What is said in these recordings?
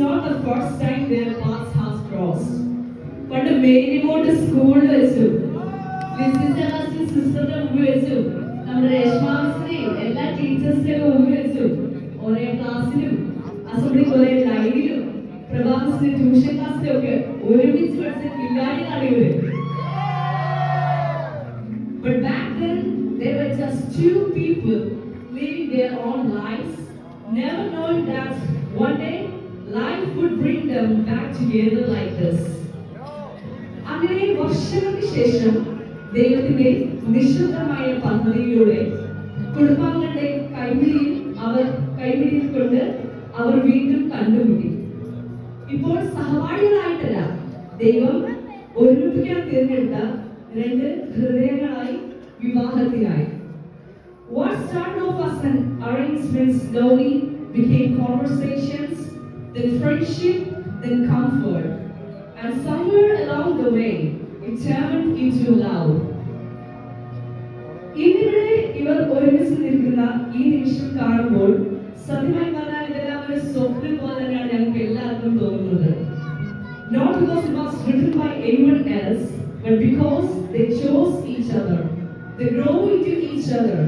not the first time their paths has crossed. പണ്ട് മേരിമോട്ട് സ്കൂളിൽ വെച്ചു സിസ്റ്ററിന്റെ മുമ്പിൽ വെച്ചു നമ്മുടെ രേഷ്മാശ്രീ എല്ലാ ടീച്ചേഴ്സിന്റെ മുമ്പിൽ വെച്ചു ഒരേ ക്ലാസ്സിലും അസംബ്ലിക്ക് ഒരേ ലൈനിലും പ്രഭാതത്തിന്റെ ട്യൂഷൻ ക്ലാസ്സിലും ഒക്കെ ഒരുമിച്ച് പഠിച്ച കില്ലാടികളാണ് ഇവര്. But back then there were just two people living their own lives, never knowing that one day life would bring them back together like this. അങ്ങനെ വർഷങ്ങൾക്ക് ശേഷം ദൈവത്തിന്റെ നിശബ്ദമായ പദ്ധതിയിലൂടെ കുടുംബാംഗങ്ങളുടെ കൈപിടിയിൽ കൊണ്ട് അവർ വീണ്ടും കണ്ടുമുട്ടി. ഇപ്പോൾ സഹപാഠികളായിട്ടല്ല, ദൈവം ഒരുമിപ്പിക്കാൻ തിരഞ്ഞെടുത്ത രണ്ട് ഹൃദയങ്ങളായി വിവാഹത്തിനായി. What started off as an arrangement slowly became conversations, then friendship, then comfort, and somewhere along the way it turned into love. ഇന്നിവിടെ ഇവർ ഒരുമിച്ച് നിൽക്കുന്ന ഈ നിമിഷം കാണുമ്പോൾ സത്യമായി പറഞ്ഞാൽ ഇതെല്ലാം ഒരു സ്വപ്നം പോലെ തന്നെയാണ് ഞങ്ങൾക്ക് എല്ലാവർക്കും തോന്നുന്നത്. Not because it was written by anyone else, but because they chose each other, they grew into each other,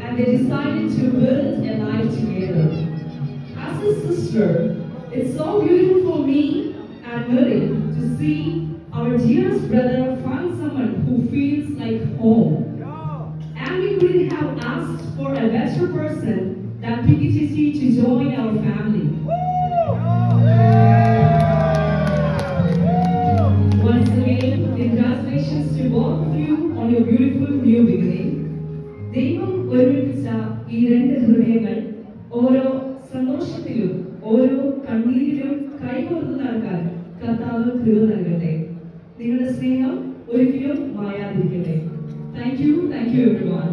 and they decided to build a life together. As a sister, it's so beautiful for me and Mary to see our dearest brother find someone who feels like home. And we couldn't have asked for a better person than PKTC to join our family. Once again, congratulations to both of you on your beautiful new beginning. ദൈവം ഒരുമിപ്പിച്ച ഈ രണ്ട് ഹൃദയങ്ങൾ ഓരോ സന്തോഷത്തിലും ഓരോ കണ്ണീരിലും കൈകോർത്ത് നടക്കാൻ കർത്താവ് കൃപ നൽകട്ടെ. നിങ്ങളുടെ സ്നേഹം ഒരിക്കലും മായാതിരിക്കട്ടെ. Thank you everyone.